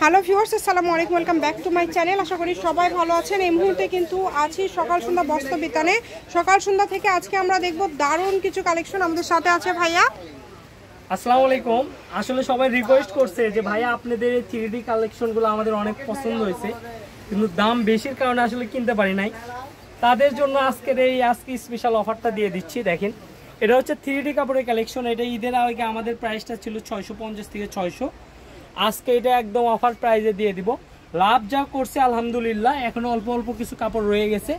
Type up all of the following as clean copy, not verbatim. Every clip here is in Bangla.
হ্যালো ভিউয়ার্স, আসসালামু আলাইকুম, welcome back to my channel. আশা করি সবাই ভালো আছেন। এই মুহূর্তে কিন্তু আছি সকাল সন্ধ্যা বস্ত্র বিতানে। সকাল সন্ধ্যা থেকে আজকে আমরা দেখব দারুণ কিছু কালেকশন। আমাদের সাথে আছে ভাইয়া। আসসালামু আলাইকুম। আসলে সবাই রিকোয়েস্ট করছে যে ভাইয়া আপনাদের এই 3D কালেকশনগুলো আমাদের অনেক পছন্দ হয়েছে, কিন্তু দাম বেশির কারণে আসলে কিনতে পারি নাই। তাদের জন্য আজকে স্পেশাল অফারটা দিয়ে দিচ্ছি। দেখেন, এটা হচ্ছে 3D কাপড়ের কালেকশন। এটা ঈদের আগে আমাদের প্রাইসটা ছিল 650 থেকে 600। আজকে এটা একদম অফার প্রাইসে দিয়ে দিব। লাভ যা করছে আলহামদুলিল্লাহ, এখনো অল্প অল্প কিছু কাপড় রয়ে গেছে।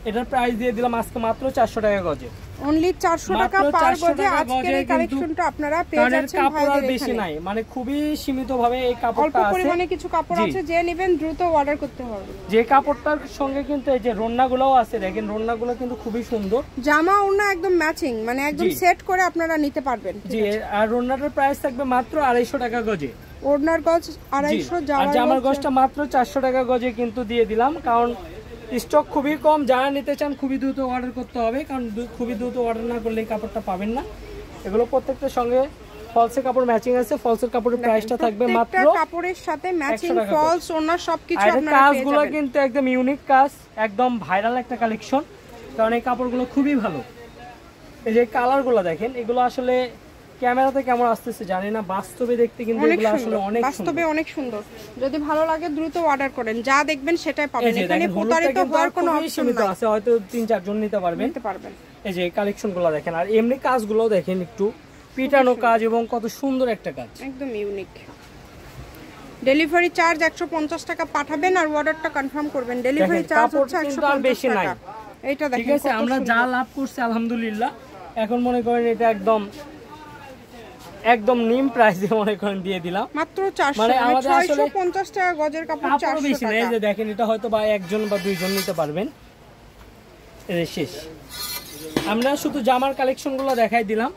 এটার প্রাইস দিয়ে দিলাম আজকে মাত্র 400 টাকা গজে। অনলি 400 টাকা পার গজে আজকের এই কালেকশনটা আপনারা পেয়ে যাচ্ছেন। কাপড় আর বেশি নাই, মানে খুবই সীমিত ভাবে এই কাপড়টা আছে। অল্প পরিমাণে কিছু কাপড় আছে, যে নেবেন দ্রুত অর্ডার করতে হবে। যে কাপড়টার সঙ্গে কিন্তু এই যে রন্নাগুলোও আছে, দেখেন রন্নাগুলো কিন্তু খুবই সুন্দর। জামা ওড়না একদম ম্যাচিং, মানে একদম সেট করে আপনারা নিতে পারবেন। জি, আর রন্নাটার প্রাইস থাকবে মাত্র 250 টাকা গজে। ওড়নার গজ 250, আর জামার গজটা মাত্র 400 টাকা গজে কিন্তু দিয়ে দিলাম, কারণ স্টক খুবই কম। যারা নিতে চান খুবই দ্রুত অর্ডার করতে হবে, কারণ খুবই দ্রুত অর্ডার না করলে এই কাপড়টা পাবেন না। এগুলো প্রত্যেকটার সঙ্গে ফলসের কাপড় ম্যাচিং আছে। ফলসের কাপড়ের প্রাইসটা থাকবে মাত্র কাপড়ের সাথে ম্যাচিং ফলস ওড়না সবকিছু আপনারা পেয়ে যাবেন। কাজগুলো কিন্তু একদম ইউনিক কাজ, একদম ভাইরাল একটা কালেকশন, কারণ এই কাপড়গুলো খুবই ভালো। এই যে কালারগুলো দেখেন, এগুলো আসলে ক্যামেরাতে কেমন আসতেছে জানি না, বাস্তবে দেখতে কিন্তু এগুলো আসলে অনেক বাস্তবে অনেক সুন্দর। যদি ভালো লাগে দ্রুত অর্ডার করেন, যা দেখবেন সেটাই পাবেন। এখানে প্রতারিত হওয়ার কোনো অপশন আছে, হয়তো 3-4 জন নিতে পারবেন। এই যে কালেকশনগুলো দেখেন, আর এমনি কাজগুলো দেখেন, একটু পিটানো কাজ এবং কত সুন্দর একটা কাজ, একদম ইউনিক। ডেলিভারি চার্জ 150 টাকা পাঠাবেন আর অর্ডারটা কনফার্ম করবেন। ডেলিভারি চার্জ হচ্ছে 150 টাকা। এটা দেখেন, ঠিক আছে। আমরা যা লাভ করছি আলহামদুলিল্লাহ, এখন মনে করেন এটা একদম নিম প্রাইসে মনে করেন দিয়ে দিলাম মাত্র 400, মানে আমাদের 650 টাকা গজের কাপড় 400 বেশি না। এই যে দেখেন, এটা হয়তো বা একজন বা দুইজন নিতে পারবেন। এই শেষ, আমরা শুধু জামার কালেকশনগুলো দেখাই দিলাম।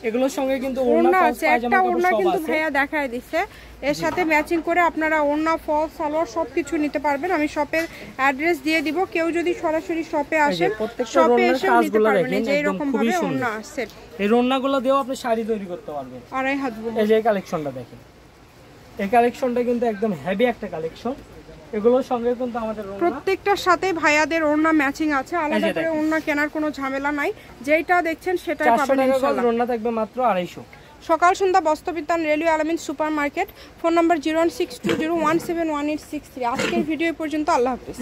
এগুলোর সঙ্গে কিন্তু ওড়না আছে, একটা ওড়না কিন্তু ভাইয়া দেখায় দিচ্ছে। এর সাথে ম্যাচিং করে আপনারা ওড়না, ফলস, সালোয়ার সবকিছু নিতে পারবেন। আমি শপের অ্যাড্রেস দিয়ে দিব। কেউ যদি সরাসরি শপে আসেন, শপে এসে নিতে পারবেন। এই যে এরকম ভাবে ওড়না আছে, এই ওড়নাগুলো দিয়েও আপনি শাড়ি তৈরি করতে পারবেন। 2.5 হাত। এই যে কালেকশনটা দেখেন, এই কালেকশনটা কিন্তু একদম হেভি একটা কালেকশন। এগুলোর সঙ্গে কিন্তু আমাদের প্রত্যেকটার সাথে ভাইয়াদের ওড়না ম্যাচিং আছে। আলাদা করে ওড়না কেনার কোনো ঝামেলা নাই, যেটা দেখছেন সেটাই পাবেন ইনশাআল্লাহ। ওড়না থাকবে মাত্র 250। সকাল সন্ধ্যা বস্ত্রবিতান, রেলওয়ে আলামিন সুপার মার্কেট। Phone number 01620171863। আজকের ভিডিও পর্যন্ত। আল্লাহ হাফেজ।